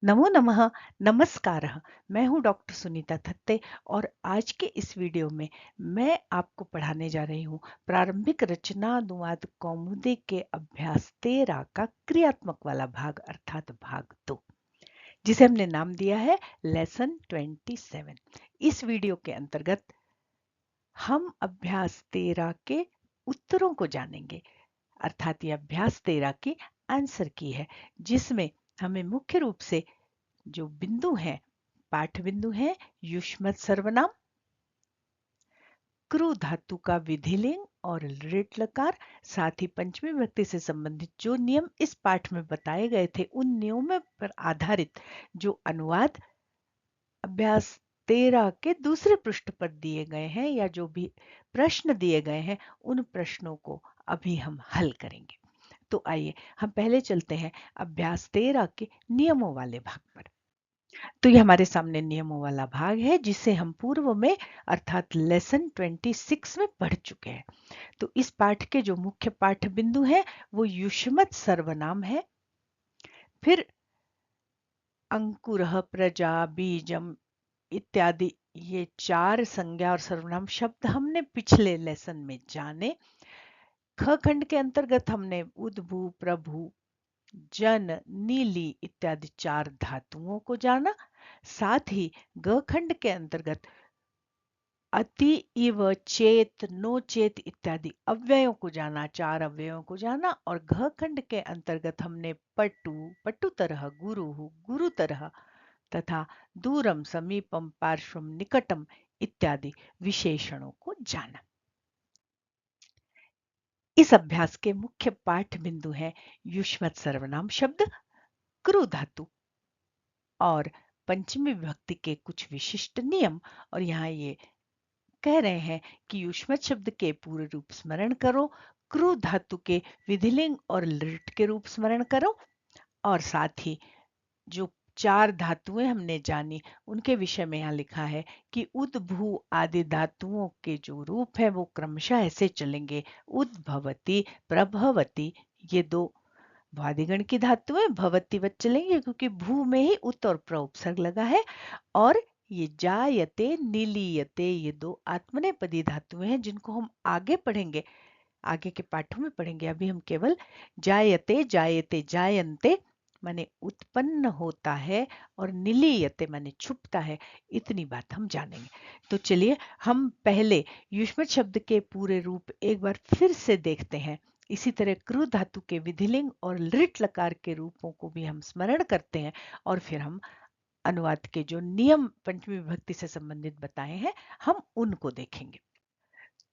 नमो नमः। नमस्कारः। मैं हूँ डॉक्टर सुनीता थत्ते और आज के इस वीडियो में मैं आपको पढ़ाने जा रही हूँ प्रारंभिक रचना अनुवाद कौमुदी के अभ्यास 13 का क्रियात्मक वाला भाग अर्थात भाग 2, जिसे हमने नाम दिया है लेसन 27। इस वीडियो के अंतर्गत हम अभ्यास 13 के उत्तरों को जानेंगे, अर्थात ये अभ्यास 13 की आंसर की है, जिसमें हमें मुख्य रूप से जो बिंदु हैं, पाठ बिंदु हैं युष्मत सर्वनाम, क्रू धातु का विधिलिंग और लिट लकार, साथ ही पंचमी विभक्ति से संबंधित जो नियम इस पाठ में बताए गए थे उन नियमों पर आधारित जो अनुवाद अभ्यास 13 के दूसरे पृष्ठ पर दिए गए हैं या जो भी प्रश्न दिए गए हैं उन प्रश्नों को अभी हम हल करेंगे। तो आइए हम पहले चलते हैं अभ्यास 13 के नियमों वाले भाग पर। तो ये हमारे सामने नियमों वाला भाग है जिसे हम पूर्व में अर्थात लेसन 26 में पढ़ चुके हैं। तो इस पाठ के जो मुख्य पाठ बिंदु हैं वो युष्मत सर्वनाम है, फिर अंकुरः, प्रजा, बीजम इत्यादि ये चार संज्ञा और सर्वनाम शब्द हमने पिछले लेसन में जाने। ख खंड के अंतर्गत हमने उद्भू, प्रभु, जन, नीली इत्यादि चार धातुओं को जाना। साथ ही ग खंड के अंतर्गत अति, इव, चेत, नो चेत इत्यादि अव्ययों को जाना, चार अव्ययों को जाना। और घ खंड के अंतर्गत हमने पटु, पटु तरह, गुरु, गुरु तरह तथा दूरम, समीपम, पार्श्वम, निकटम इत्यादि विशेषणों को जाना। इस अभ्यास के मुख्य पाठ बिंदु हैं युष्मत सर्वनाम शब्द, क्रू धातु और पंचमी विभक्ति के कुछ विशिष्ट नियम। और यहाँ ये कह रहे हैं कि युष्मत शब्द के पूरे रूप स्मरण करो, क्रू धातु के विधिलिंग और लिट के रूप स्मरण करो, और साथ ही जो चार धातुएं हमने जानी उनके विषय में यहाँ लिखा है कि उद्भू आदि धातुओं के जो रूप है वो क्रमशः ऐसे चलेंगे: उद्भवती, प्रभवती, ये दो भ्वादिगण की धातुएं भवतीवत चलेंगे क्योंकि भू में ही उत और प्र उपसर्ग लगा है। और ये जायते, नीलीयते ये दो आत्मनेपदी धातुएं हैं जिनको हम आगे पढ़ेंगे, आगे के पाठों में पढ़ेंगे। अभी हम केवल जायते, जायते, जायन्ते माने उत्पन्न होता है और निलीयते माने छुपता है, इतनी बात हम जानेंगे। तो चलिए हम पहले युष्मत शब्द के पूरे रूप एक बार फिर से देखते हैं। इसी तरह क्रू धातु के विधिलिंग और लिट लकार के रूपों को भी हम स्मरण करते हैं और फिर हम अनुवाद के जो नियम पंचमी विभक्ति से संबंधित बताए हैं हम उनको देखेंगे।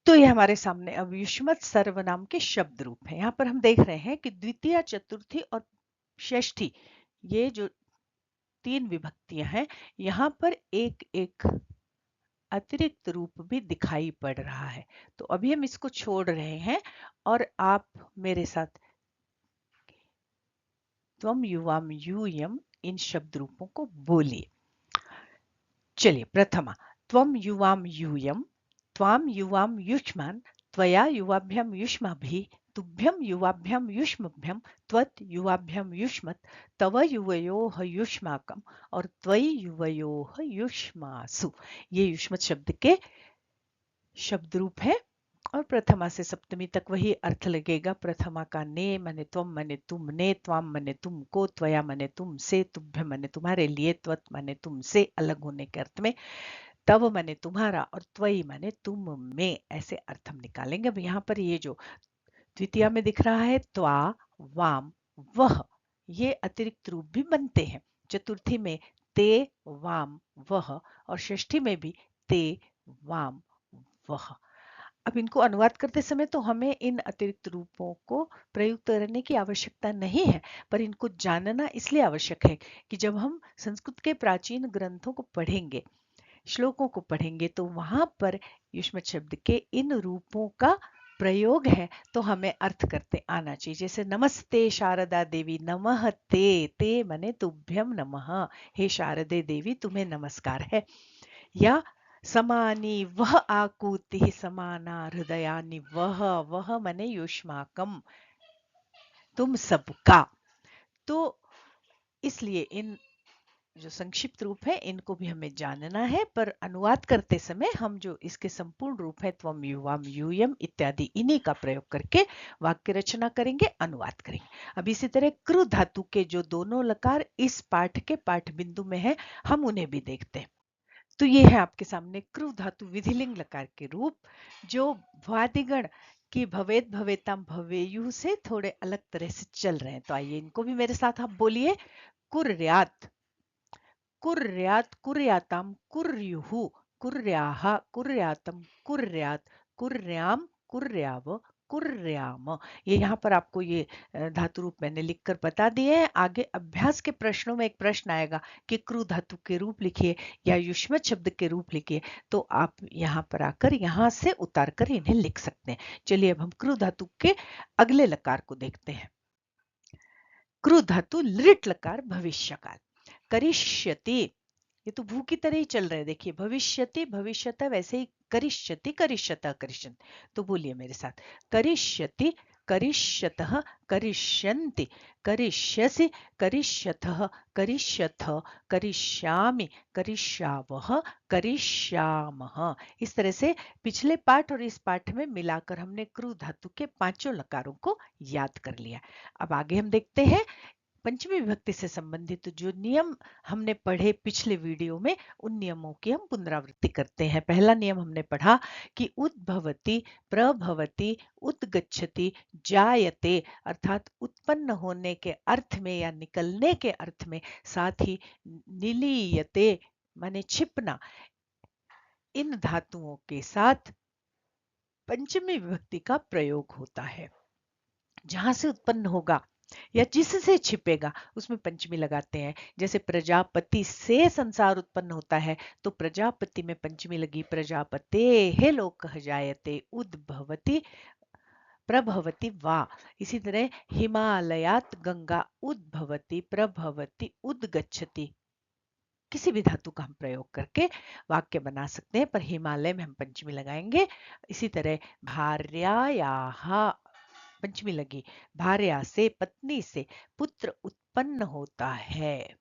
तो ये हमारे सामने अब युष्मत सर्वनाम के शब्द रूप है। यहाँ पर हम देख रहे हैं कि द्वितीय, चतुर्थी और षष्ठी ये जो तीन विभक्तियां हैं यहाँ पर एक एक अतिरिक्त रूप भी दिखाई पड़ रहा है। तो अभी हम इसको छोड़ रहे हैं और आप मेरे साथ त्वम, युवाम, यूयम इन शब्द रूपों को बोलिए। चलिए प्रथमा त्वम, युवाम, यूयम, त्वाम, युवाम, युष्मान, त्वया, युवाभ्याम, युष्माभिः, तुभ्यं, युवाभ्याम, युष्मभ्यं, त्वत्, युवाभ्याम, युष्मत्, तव, युवयोः, युष्माकं और त्वयि, युवयोः, युष्मासु। ये युष्मत शब्द के शब्द रूप है और प्रथमा से सप्तमी तक वही अर्थ लगेगा। प्रथमा का ने मने त्वम मने तुम, ने त्वाम मने तुमको, त्वया मने तुम से, तुभ्य मने तुम्हारे लिए, त्वत मने तुमसे अलग होने के अर्थ में, तव मने तुम्हारा और त्वयि मने तुम में, ऐसे अर्थ हम निकालेंगे। अब यहाँ पर ये जो द्वितीया में दिख रहा है त्वा, वाम, वह, ये अतिरिक्त रूप भी बनते हैं। चतुर्थी में ते, वाम, वह और षष्ठी में भी ते, वाम, वह। अब इनको अनुवाद करते समय तो हमें इन अतिरिक्त रूपों को प्रयुक्त करने की आवश्यकता नहीं है, पर इनको जानना इसलिए आवश्यक है कि जब हम संस्कृत के प्राचीन ग्रंथों को पढ़ेंगे, श्लोकों को पढ़ेंगे, तो वहां पर युष्मत शब्द के इन रूपों का प्रयोग है तो हमें अर्थ करते आना चाहिए। जैसे नमस्ते शारदा देवी, नमः ते, ते मने तुभ्यम नमः, हे शारदे देवी तुम्हें नमस्कार है। या समानी वह आकुति, समाना हृदयानि वह, वह मने युष्माकम, तुम सबका। तो इसलिए इन जो संक्षिप्त रूप है इनको भी हमें जानना है, पर अनुवाद करते समय हम जो इसके संपूर्ण रूप है त्वम युवाम यूयम इत्यादि इन्हीं का प्रयोग करके वाक्य रचना करेंगे, अनुवाद करेंगे। अब इसी तरह कृ धातु के जो दोनों लकार इस पाठ के पाठ बिंदु में है, हम उन्हें भी देखते हैं। तो ये है आपके सामने कृ धातु विधिलिंग लकार के रूप, जो भ्वादिगण की भवेत भवेताम भवेयु से थोड़े अलग तरह से चल रहे हैं। तो आइए इनको भी मेरे साथ आप बोलिए। कुर्यात, कुर्यात, कुर्याताम, कुर्युः, कुर्याः, कुर्यातम, कुर्यात, कुर्याम, कुर्याव, कुर्याम। ये यहाँ पर आपको ये धातु रूप मैंने लिखकर बता दिए हैं। आगे अभ्यास के प्रश्नों में एक प्रश्न आएगा कि कृ धातु के रूप लिखिए या युष्मत शब्द के रूप लिखिए, तो आप यहाँ पर आकर यहाँ से उतार कर इन्हें लिख सकते हैं। चलिए अब हम कृ धातु के अगले लकार को देखते हैं। कृ धातु लृट लकार भविष्य काल। करिष्यति, ये तो भू की तरह ही चल रहे हैं। देखिए भविष्यति भविष्यत, वैसे ही करिष्यति करिष्यत करिष्यन्ति। तो बोलिए मेरे साथ, करिष्यति करिष्यतः करिष्यन्ति, करिष्यसि करिष्यथः करिष्यथ, करिष्यामि करिष्यावः करिष्यामः। इस तरह से पिछले पाठ और इस पाठ में मिलाकर हमने कृ धातु के पांचों लकारों को याद कर लिया। अब आगे हम देखते हैं पंचमी विभक्ति से संबंधित जो नियम हमने पढ़े पिछले वीडियो में, उन नियमों की हम पुनरावृत्ति करते हैं। पहला नियम हमने पढ़ा कि उद्भवति, प्रभवति, उद्गच्छति, जायते, अर्थात उत्पन्न होने के अर्थ में या निकलने के अर्थ में, साथ ही निलीयते माने छिपना, इन धातुओं के साथ पंचमी विभक्ति का प्रयोग होता है। जहां से उत्पन्न होगा या जिससे छिपेगा उसमें पंचमी लगाते हैं। जैसे प्रजापति से संसार उत्पन्न होता है तो प्रजापति में पंचमी लगी, प्रजापते हे लोक जायते, उद्भवति प्रभवति वा। इसी तरह हिमालयात गंगा उद्भवति प्रभवति उद्गच्छति, किसी भी धातु का हम प्रयोग करके वाक्य बना सकते हैं, पर हिमालय में हम पंचमी लगाएंगे। इसी तरह भार्यायाः पंचमी लगी, भार्या से पत्नी से पुत्र उत्पन्न होता है।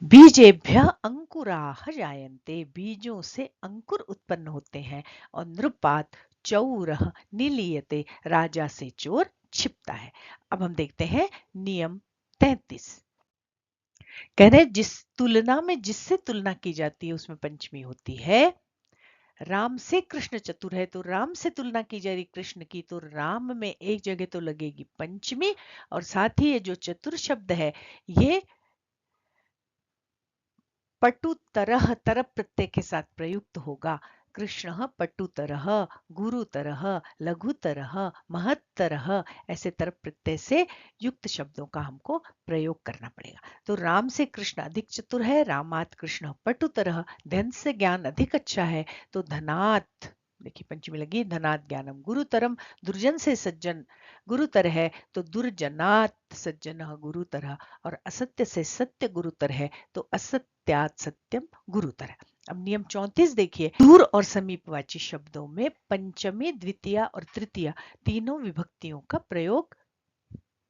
बीजेभ्य अंकुराः जायन्ते, बीजों से अंकुर उत्पन्न होते हैं। और नृपात चौरः निलीयते, राजा से चोर छिपता है। अब हम देखते हैं नियम 33। कह रहे जिस तुलना में जिससे तुलना की जाती है उसमें पंचमी होती है। राम से कृष्ण चतुर है तो राम से तुलना की जा रही कृष्ण की, तो राम में एक जगह तो लगेगी पंचमी, और साथ ही ये जो चतुर शब्द है ये पटुतरः तरह प्रत्यय के साथ प्रयुक्त होगा। कृष्ण पटुतरः, गुरुतरः, लघुतरः, महत्तरः, ऐसे तरह प्रत्यय से युक्त शब्दों का हमको प्रयोग करना पड़ेगा। तो राम से कृष्ण अधिक चतुर है, रामात कृष्ण पटुतरः। धन से ज्ञान अधिक अच्छा है तो धनात, देखिए पंचमी लगी, धनात ज्ञानम गुरुतरम। दुर्जन से सज्जन गुरुतर है तो दुर्जनात सज्जन गुरुतर। और असत्य से सत्य गुरुतर है तो असत्यात सत्यम गुरुतर। अब नियम 34 देखिए, दूर और समीपवाची शब्दों में पंचमी, द्वितीय और तृतीय तीनों विभक्तियों का प्रयोग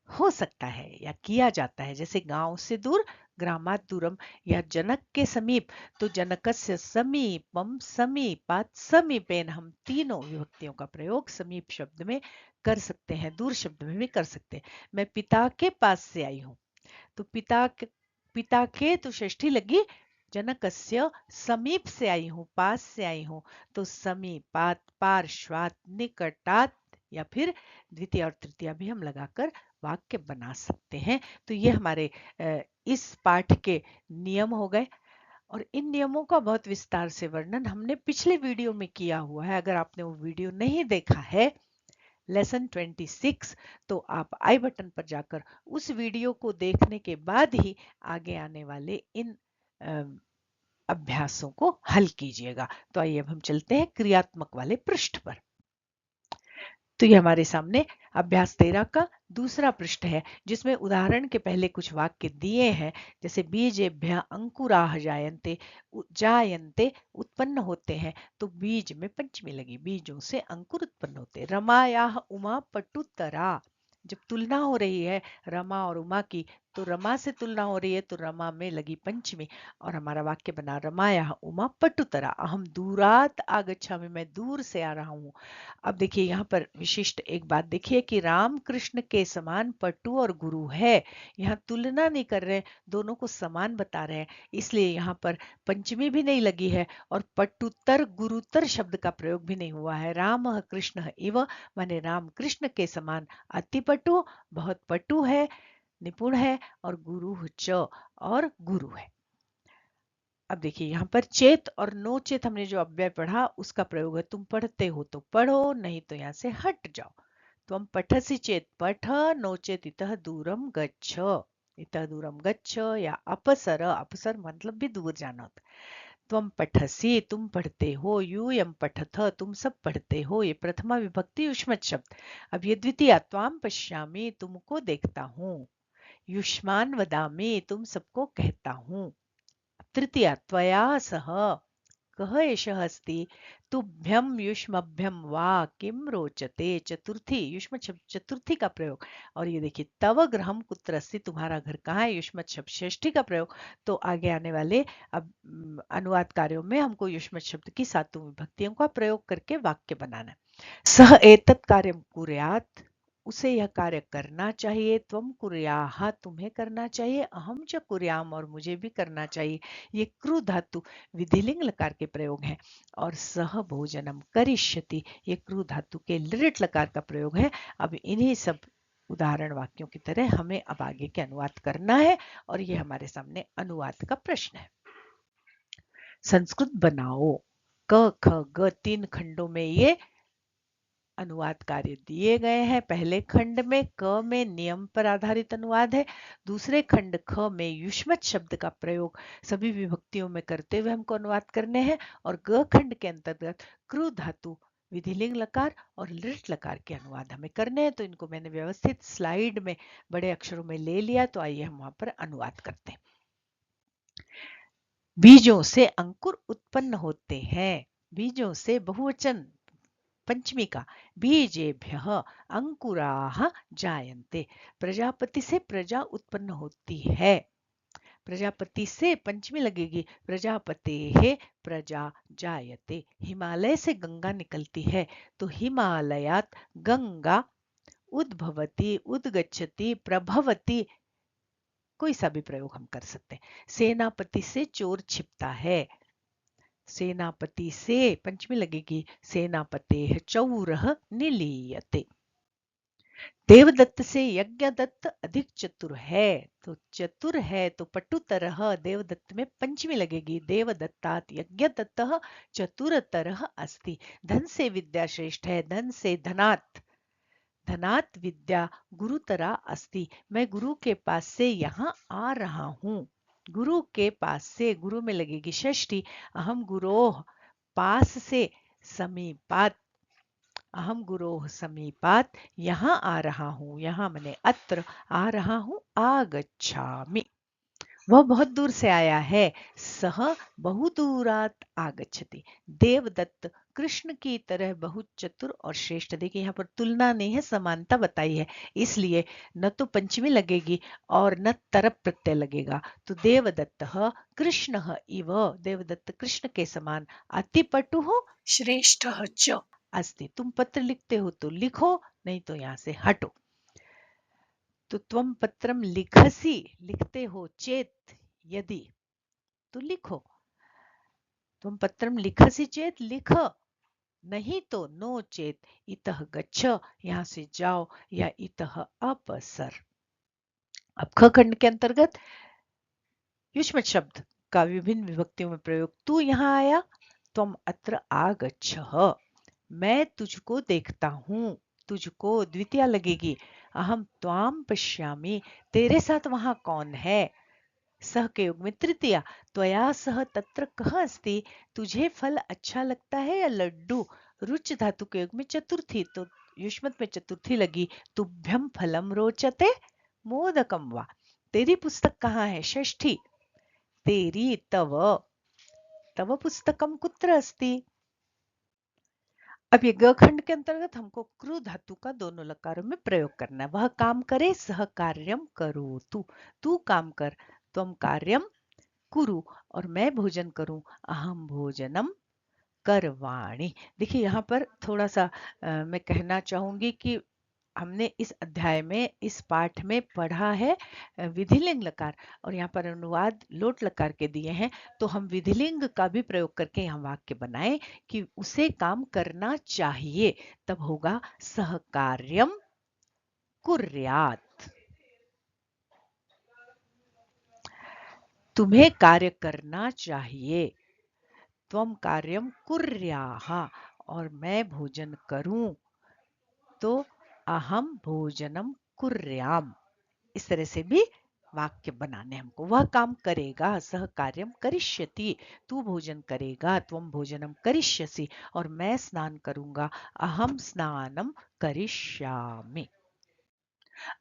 हो सकता है या किया जाता है। जैसे गांव से दूर ग्रामात दूरम, या जनक के समीप तो जनकस्य समीपम, समीपात समीपेन, हम तीनों विभक्तियों का प्रयोग समीप शब्द में कर सकते हैं, दूर शब्द में भी कर सकते हैं। मैं पिता के पास से आई हूं तो पिता के तो षष्ठी लगी, जनकस्य समीप से आई हूं, पास से आई हूं तो समीपात, पार्श्वात, निकटात, या फिर द्वितीय और तृतीय भी हम लगाकर वाक्य बना सकते हैं। तो ये हमारे इस पाठ के नियम हो गए, और इन नियमों का बहुत विस्तार से वर्णन हमने पिछले वीडियो में किया हुआ है। अगर आपने वो वीडियो नहीं देखा है लेसन 26, तो आप आई बटन पर जाकर उस वीडियो को देखने के बाद ही आगे आने वाले इन अभ्यासों को हल कीजिएगा। तो आइए अब हम चलते हैं क्रियात्मक वाले पृष्ठ पर। तो ये हमारे सामने अभ्यास 13 का दूसरा पृष्ठ है, जिसमें उदाहरण के पहले कुछ वाक्य दिए हैं। जैसे बीजेभ्य अंकुराः जायन्ते, जायन्ते उत्पन्न होते हैं तो बीज में पंचमी लगी, बीजों से अंकुर उत्पन्न होते। रमायाः उमा पटुतरा, जब तुलना हो रही है रमा और उमा की तो रमा से तुलना हो रही है, तो रमा में लगी पंचमी और हमारा वाक्य बना रमाया उमा पटुतरा अहम दूरात आगच्छामि, मैं दूर से आ रहा हूँ। अब देखिए यहाँ पर विशिष्ट एक बात देखिए कि राम कृष्ण के समान पटु और गुरु है। यहाँ तुलना नहीं कर रहे, दोनों को समान बता रहे हैं, इसलिए यहाँ पर पंचमी भी नहीं लगी है और पटुतर गुरुतर शब्द का प्रयोग भी नहीं हुआ है। राम कृष्ण इव माने राम कृष्ण के समान अति पटु, बहुत पटु है, निपुण है, और गुरु च और गुरु है। अब देखिए यहाँ पर चेत और नो चेत हमने जो अव्यय पढ़ा उसका प्रयोग है। तुम पढ़ते हो तो पढ़ो, नहीं तो यहाँ से हट जाओ। त्वम पठसि चेत पठ, नो चेत इतः दूरम गच्छ, इतः दूरम गच्छ, या अपसर, अपसर मतलब भी दूर जाना होता है। त्वम पठसि तुम पढ़ते हो, यूयम पठथ तुम सब पढ़ते हो, ये प्रथमा विभक्ति युष्मत शब्द। अब ये द्वितीय त्वाम पश्यामि तुमको देखता हूँ, युष्मान वदामि तुम सबको कहता हूँ। तृतीया त्वया सह कः एषः अस्ति, तुभ्यं युष्मभ्यं वा किं रोचते, चतुर्थी युष्म शब्द चतुर्थी का प्रयोग। और ये देखिए तव गृहं कुत्र अस्ति, तुम्हारा घर कहाँ है, युष्मत शब्द षष्ठी का प्रयोग। तो आगे आने वाले अब अनुवाद कार्यों में हमको युष्मत शब्द की सातों विभक्तियों का प्रयोग करके वाक्य बनाना है। सह एतत् कार्यं कुर्यात्, उसे यह कार्य करना चाहिए, त्वम कुर्याः तुम्हें करना चाहिए, अहम च कुर्याम और मुझे भी करना चाहिए। ये क्रू धातु विधिलिंग लकार के प्रयोग हैं। और सह भोजनम करिष्यति ये क्रू धातु के लिट लकार का प्रयोग है। अब इन्हीं सब उदाहरण वाक्यों की तरह हमें अब आगे के अनुवाद करना है और ये हमारे सामने अनुवाद का प्रश्न है। संस्कृत बनाओ। क ख ग 3 खंडों में ये अनुवाद कार्य दिए गए हैं। पहले खंड में क में नियम पर आधारित अनुवाद है, दूसरे खंड ख में युष्मत शब्द का प्रयोग सभी विभक्तियों में करते हुए हमको अनुवाद करने हैं, और ग खंड के अंतर्गत क्रू धातु विधिलिंग लकार और लिट लकार के अनुवाद हमें करने हैं। तो इनको मैंने व्यवस्थित स्लाइड में बड़े अक्षरों में ले लिया, तो आइए हम वहां पर अनुवाद करते हैं। बीजों से अंकुर उत्पन्न होते हैं, बीजों से बहुवचन पंचमी का, बीजेभ्यः अंकुराः जायन्ते, प्रजापति से प्रजा उत्पन्न होती है, प्रजापति से पंचमी लगेगी, प्रजापते है प्रजा जायते। हिमालय से गंगा निकलती है, तो हिमालयात गंगा उद्भवती, उद्गच्छति, प्रभवती, कोई सा भी प्रयोग हम कर सकते हैं। सेनापति से चोर छिपता है, सेनापति से पंचमी लगेगी, सेनापते चौरः निलीयते। देवदत्त से यज्ञदत्त अधिक चतुर है, तो चतुर है तो पटुतरः देवदत्त में पंचमी लगेगी, देवदत्तात् यज्ञदत्तः चतुरतरः अस्ति। धन से विद्या श्रेष्ठ है, धन से धनात्, धनात् विद्या गुरुतरा अस्ति, मैं गुरु के पास से यहाँ आ रहा हूँ। गुरु के पास से, गुरु में लगेगी षष्ठी, अहम गुरोह पास से, समीपात, अहम गुरोह समीपात यहाँ आ रहा हूँ, यहाँ मैंने अत्र आ रहा हूँ, आगच्छामि वह बहुत दूर से आया है, सह बहुदूरात आगच्छति, देवदत्त कृष्ण की तरह बहुत चतुर और श्रेष्ठ। देखिए यहाँ पर तुलना नहीं है, समानता बताई है, इसलिए न तो पंचमी लगेगी और न तरप प्रत्यय लगेगा। तो देवदत्त कृष्ण इव, देवदत्त कृष्ण के समान, अतिपटु हो श्रेष्ठ च अस्ति। तुम पत्र लिखते हो तो लिखो, नहीं तो यहाँ से हटो। तो त्वम पत्रम लिखसी लिखते हो, चेत यदि तो लिखो, तुम पत्रम लिखसी चेत लिख, नहीं तो नो चेत इतः गच्छ यहाँ से जाओ, या इतः अपसर। अब ख खंड के अंतर्गत युष्मत शब्द का विभिन्न विभक्तियों में प्रयोग। तू यहाँ आया, त्वम अत्र आगच्छ, मैं तुझको देखता हूँ, तुझको द्वितीय लगेगी, अहम त्वाम पश्यामि तेरे साथ वहां कौन है, सह के युग में तृतीया, त्वया सह तत्र कः अस्ति, तुझे फल अच्छा लगता है या लड्डू, रुच धातु के युग में चतुर्थी, तो युष्मत में चतुर्थी लगी, तुभ्यम फलम रोचते मोदकम वा, तेरी पुस्तक कहाँ है, षष्ठी, तेरी तव, तव पुस्तकम कुत्र अस्ति। अब ये ग खंड के अंतर्गत हमको क्रू धातु का दोनों लकारों में प्रयोग करना है। वह काम करे सह कार्यम करोतु, तू काम कर त्वम कार्यम कुरु, और मैं भोजन करूं अहम भोजनम करवाणी। देखिए यहाँ पर थोड़ा सा मैं कहना चाहूंगी कि हमने इस अध्याय में, इस पाठ में पढ़ा है विधिलिंग लकार, और यहाँ पर अनुवाद लोट लकार के दिए हैं। तो हम विधिलिंग का भी प्रयोग करके यहाँ वाक्य बनाएं कि उसे काम करना चाहिए, तब होगा सहकार्यम कुर्यात्। तुम्हें कार्य करना चाहिए, त्वम कार्यम कुर्याः, और मैं भोजन करूं तो अहम भोजनम कुर्याम। इस तरह से भी वाक्य बनाने हमको। वह काम करेगा, सह कार्यम करिष्यति, तू भोजन करेगा, त्वम भोजनम करिष्यसि, और मैं स्नान करूंगा, अहम स्नानम करिष्यामि।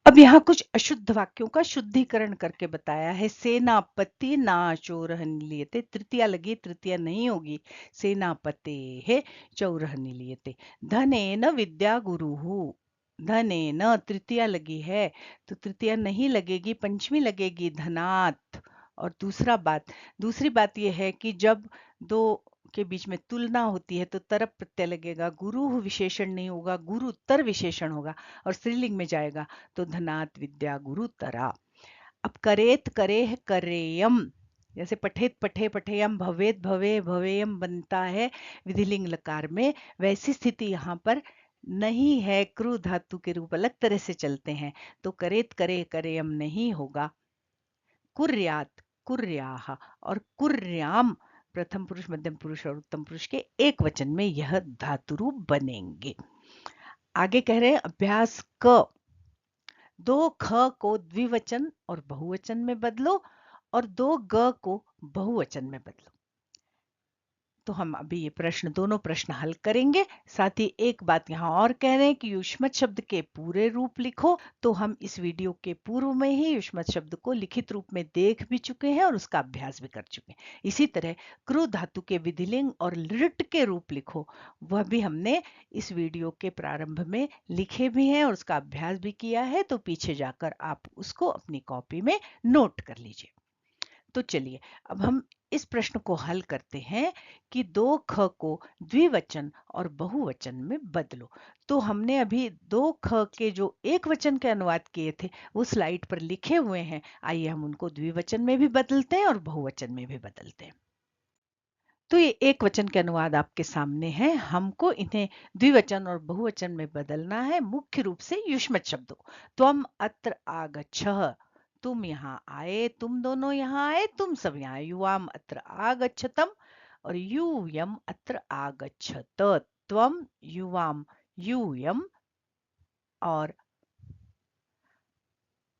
अब यहाँ कुछ अशुद्ध वाक्यों का शुद्धिकरण करके बताया है। सेनापति ना चौरह निलीयते, तृतीया लगी, तृतीया नहीं होगी। सेनापते है चौरह निलीयते। धनेन विद्या गुरुहु, धनेन तृतीया लगी है तो तृतीया नहीं लगेगी, पंचमी लगेगी धनात्। और दूसरी बात यह है कि जब दो के बीच में तुलना होती है तो तरप प्रत्यय लगेगा, गुरु विशेषण नहीं होगा, गुरु तर विशेषण होगा और स्त्रीलिंग में जाएगा तो धनात् विद्या गुरु तरा। अब करेत करे है करेयम, जैसे पठेत पठे पठेयम, भवेत भवे भवेयम बनता है विधिलिंग लकार में, वैसी स्थिति यहाँ पर नहीं है। क्रू धातु के रूप अलग तरह से चलते हैं, तो करेत करे करेयम नहीं होगा। कुर्यात कुर्याह और कुर्याम प्रथम पुरुष, मध्यम पुरुष और उत्तम पुरुष के एक वचन में यह धातु रूप बनेंगे। आगे कह रहे हैं अभ्यास क, दो ख को द्विवचन और बहुवचन में बदलो और दो ग को बहुवचन में बदलो। तो हम अभी ये प्रश्न, दोनों प्रश्न हल करेंगे। साथ ही एक बात यहाँ और कह रहे हैं कि युष्मत शब्द के पूरे रूप लिखो। तो हम इस वीडियो के पूर्व में ही युष्मत शब्द को लिखित रूप में देख भी चुके हैं और उसका अभ्यास भी कर चुके हैं। इसी तरह क्रू धातु के विधिलिंग और लृट के रूप लिखो, वह भी हमने इस वीडियो के प्रारंभ में लिखे भी हैं और उसका अभ्यास भी किया है। तो पीछे जाकर आप उसको अपनी कॉपी में नोट कर लीजिए। तो चलिए अब हम इस प्रश्न को हल करते हैं कि दो ख को द्विवचन और बहुवचन में बदलो। तो हमने अभी दो ख के जो एक वचन के अनुवाद किए थे वो स्लाइड पर लिखे हुए हैं। आइए हम उनको द्विवचन में भी बदलते हैं और बहुवचन में भी बदलते हैं। तो ये एक वचन के अनुवाद आपके सामने है, हमको इन्हें द्विवचन और बहुवचन में बदलना है मुख्य रूप से युष्मत शब्दों। त्वम अत्र आगच्छः, तुम यहाँ आए, तुम दोनों यहाँ आए, तुम सब यहाँ आए। युवाम अत्र आगच्छतम और यूयम अत्र आगच्छत। त्वम युवाम यूयम और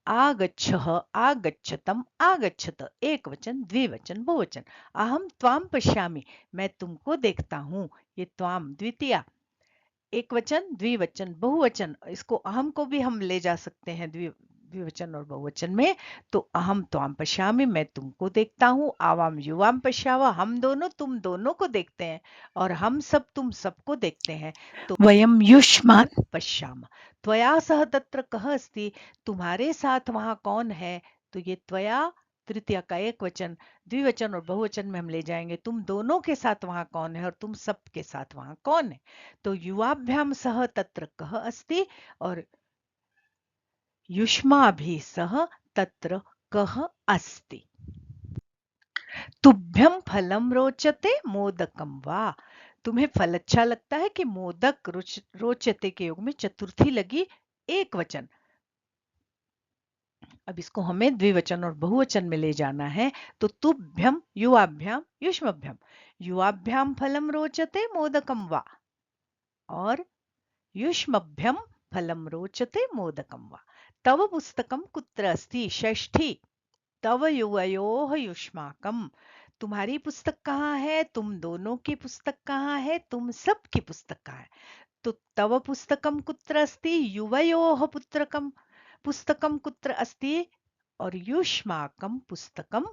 आगच्छः आगच्छतम आगच्छत, एक वचन द्विवचन बहुवचन। अहम त्वाम पश्यामि, मैं तुमको देखता हूं, ये त्वाम द्वितीया, एक वचन द्विवचन बहुवचन। इसको अहम को भी हम ले जा सकते हैं द्विवचन और बहुवचन में। तो अहम त्वाम पश्यामि, मैं तुमको देखता हूँ। आवाम युवाम पश्यावा, हम दोनों तुम दोनों को देखते हैं, और हम सब तुम सबको देखते हैं। तो वयम युष्मान् पश्याम। त्वया सह तत्र कः अस्ति, तुम्हारे साथ वहां कौन है। तो ये त्वया तृतीया का एक वचन, द्विवचन और बहुवचन में हम ले जाएंगे, तुम दोनों के साथ वहां कौन है और तुम सब के साथ वहां कौन है। तो युवाभ्याम सह तत्र कः अस्ति और युष्माभिः सह तत्र कः अस्ति। तुभ्यम फलम रोचते मोदकम वा, तुम्हें फल अच्छा लगता है कि मोदक। रोचते के योग में चतुर्थी लगी, एक वचन। अब इसको हमें द्विवचन और बहुवचन में ले जाना है। तो तुभ्यम युवाभ्याम युष्मभ्यम, युवाभ्याम फलम रोचते मोदकम वा और युष्मभ्यम फलम रोचते मोदकम वा। तव पुस्तकम कुत्र अस्ति, षष्ठी। तव युवयोः युष्माकम, तुम्हारी पुस्तक कहाँ है, तुम दोनों की पुस्तक कहाँ है, तुम सब की पुस्तक कहाँ है। तो तव पुस्तकम कुत्र अस्ति, युवयोः पुस्तकम कुत्र अस्ति और युष्माकम पुस्तकम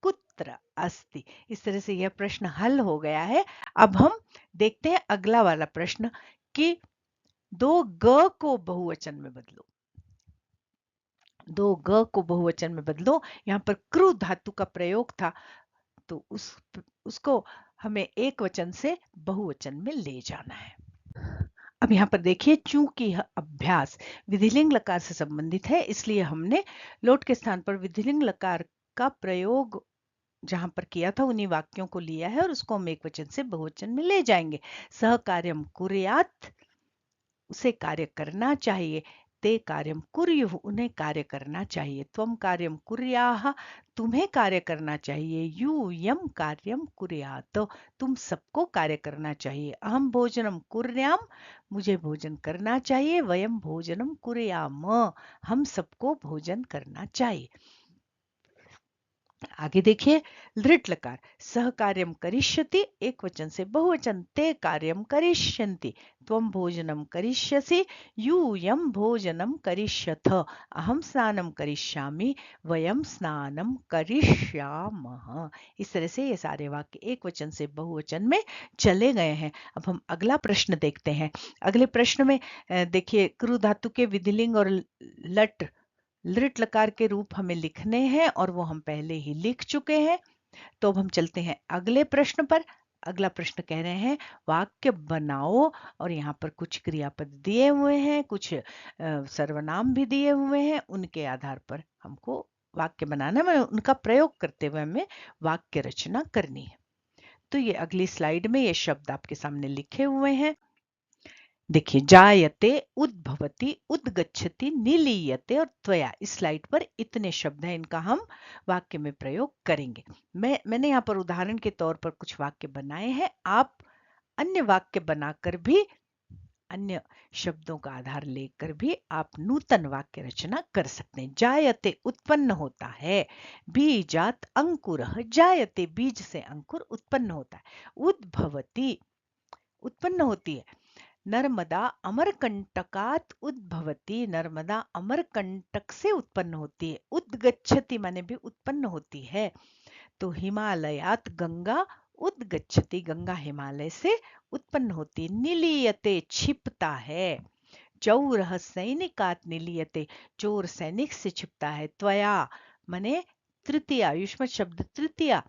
कुत्र तत्र अस्ति। इस तरह से यह प्रश्न हल हो गया है। अब हम देखते हैं अगला वाला प्रश्न कि दो ग को बहुवचन में बदलो। दो ग को बहुवचन में बदलो। यहाँ पर कृ धातु का प्रयोग था, तो उसको हमें एक वचन से बहुवचन में ले जाना है। अब यहाँ पर देखिए, चूंकि यह अभ्यास विधिलिंग लकार से संबंधित है, इसलिए हमने लोट के स्थान पर विधिलिंग लकार का प्रयोग जहां पर किया था उन्हीं वाक्यों को लिया है और उसको हम एक वचन से बहुवचन में ले जाएंगे। सह कार्यम कुर्यात्, उसे कार्य करना चाहिए। ते कार्यम कुर्युः, उन्हें कार्य करना चाहिए। त्वम कार्यम कुर्याः, तुम्हें कार्य करना चाहिए। यूयम कार्यम कुर्यात्, तुम सबको कार्य करना चाहिए। अहम भोजनम कुर्याम, मुझे भोजन करना चाहिए। वयम भोजनम कुर्याम, हम सबको भोजन करना चाहिए। आगे देखिए, लृट लकार सह कार्यम करिष्यति, एक वचन से बहुवचन। ते कार्यम करिष्यन्ति, त्वम भोजनम करिष्यसि। यूयम भोजनम करिष्यथ, अहम स्नानम करिष्यामि। वयम स्नानम करिष्यामः। इस तरह से ये सारे वाक्य एक वचन से बहुवचन में चले गए हैं। अब हम अगला प्रश्न देखते हैं। अगले प्रश्न में देखिए, कृ धातु के विधिलिंग और लट लृट लकार के रूप हमें लिखने हैं और वो हम पहले ही लिख चुके हैं। तो अब हम चलते हैं अगले प्रश्न पर। अगला प्रश्न कह रहे हैं वाक्य बनाओ, और यहाँ पर कुछ क्रियापद दिए हुए हैं, कुछ सर्वनाम भी दिए हुए हैं। उनके आधार पर हमको वाक्य बनाना है, उनका प्रयोग करते हुए हमें वाक्य रचना करनी है। तो ये अगली स्लाइड में ये शब्द आपके सामने लिखे हुए हैं। देखिए, जायते, उद्भवति, उद्गच्छति, निलीयते और त्वया। इस स्लाइड पर इतने शब्द हैं, इनका हम वाक्य में प्रयोग करेंगे। मैंने यहाँ पर उदाहरण के तौर पर कुछ वाक्य बनाए हैं। आप अन्य वाक्य बनाकर भी, अन्य शब्दों का आधार लेकर भी आप नूतन वाक्य रचना कर सकते हैं। जायते उत्पन्न होता है। बीजात अंकुरः, जायते बीज से अंकुर उत्पन्न होता है। उद्भवति उत्पन्न होती है। नर्मदा अमरकंटकात उद्भवती, नर्मदा अमरकंटक से उत्पन्न होती है। उद्गच्छति माने भी उत्पन्न होती है। तो हिमालयात गंगा उद्गच्छति, गंगा हिमालय से उत्पन्न होती है। निलीयते छिपता है। चौरः सैनिकात निलीयते, चोर सैनिक से छिपता है। त्वया माने तृतीया, युष्मत शब्द तृतीया।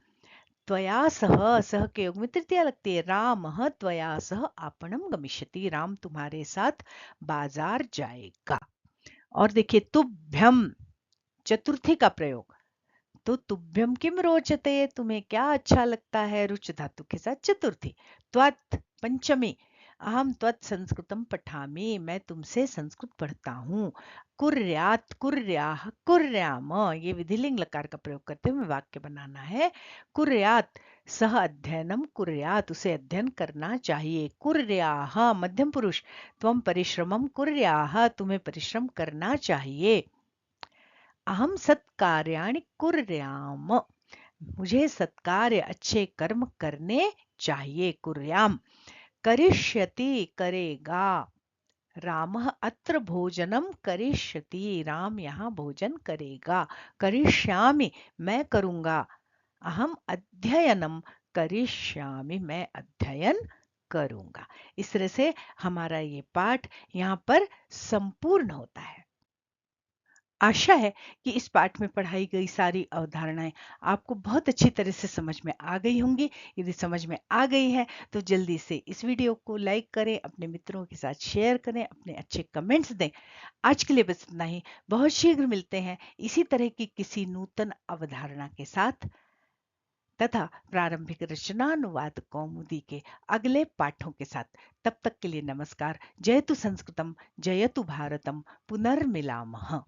त्वया सह, सह के योग में तृतीया लगती है। रामः त्वया सह आपणम गमिष्यति, राम तुम्हारे साथ बाजार जाएगा। और देखिए, तुभ्यम चतुर्थी का प्रयोग। तो तुभ्यम किम रोचते, तुम्हें क्या अच्छा लगता है, रुच धातु के साथ चतुर्थी। त्वत् पंचमी, अहम त्वत् संस्कृतम पठामि, मैं तुमसे संस्कृत पढ़ता हूँ। कुर्यात् कुर्याः कुर्याम, ये विधिलिंग लकार का प्रयोग करते हुए वाक्य बनाना है। कुर्यात् सह अध्ययनम कुर्यात्, उसे अध्ययन करना चाहिए। कुर्याः मध्यम पुरुष, त्वम परिश्रमम कुर्याः, तुम्हें परिश्रम करना चाहिए। अहम सत्कार्याणि कुर्याम, मुझे सत्कार्य अच्छे कर्म करने चाहिए। कुर्याम। करिष्यति करेगा। रामः अत्र भोजनम करिष्यति, राम यहाँ भोजन करेगा। करिष्यामि, मैं करूंगा। अहम अध्ययनम करिष्यामि, मैं अध्ययन करूंगा। इस तरह से हमारा ये पाठ यहाँ पर संपूर्ण होता है। आशा है कि इस पाठ में पढ़ाई गई सारी अवधारणाएं आपको बहुत अच्छी तरह से समझ में आ गई होंगी। यदि समझ में आ गई है तो जल्दी से इस वीडियो को लाइक करें, अपने मित्रों के साथ शेयर करें, अपने अच्छे कमेंट्स दें। आज के लिए बस इतना ही। बहुत शीघ्र मिलते हैं इसी तरह की किसी नूतन अवधारणा के साथ तथा प्रारंभिक रचनानुवाद कौमुदी के अगले पाठों के साथ। तब तक के लिए नमस्कार। जयतु संस्कृतम, जयतु भारतम, पुनर्मिलामः।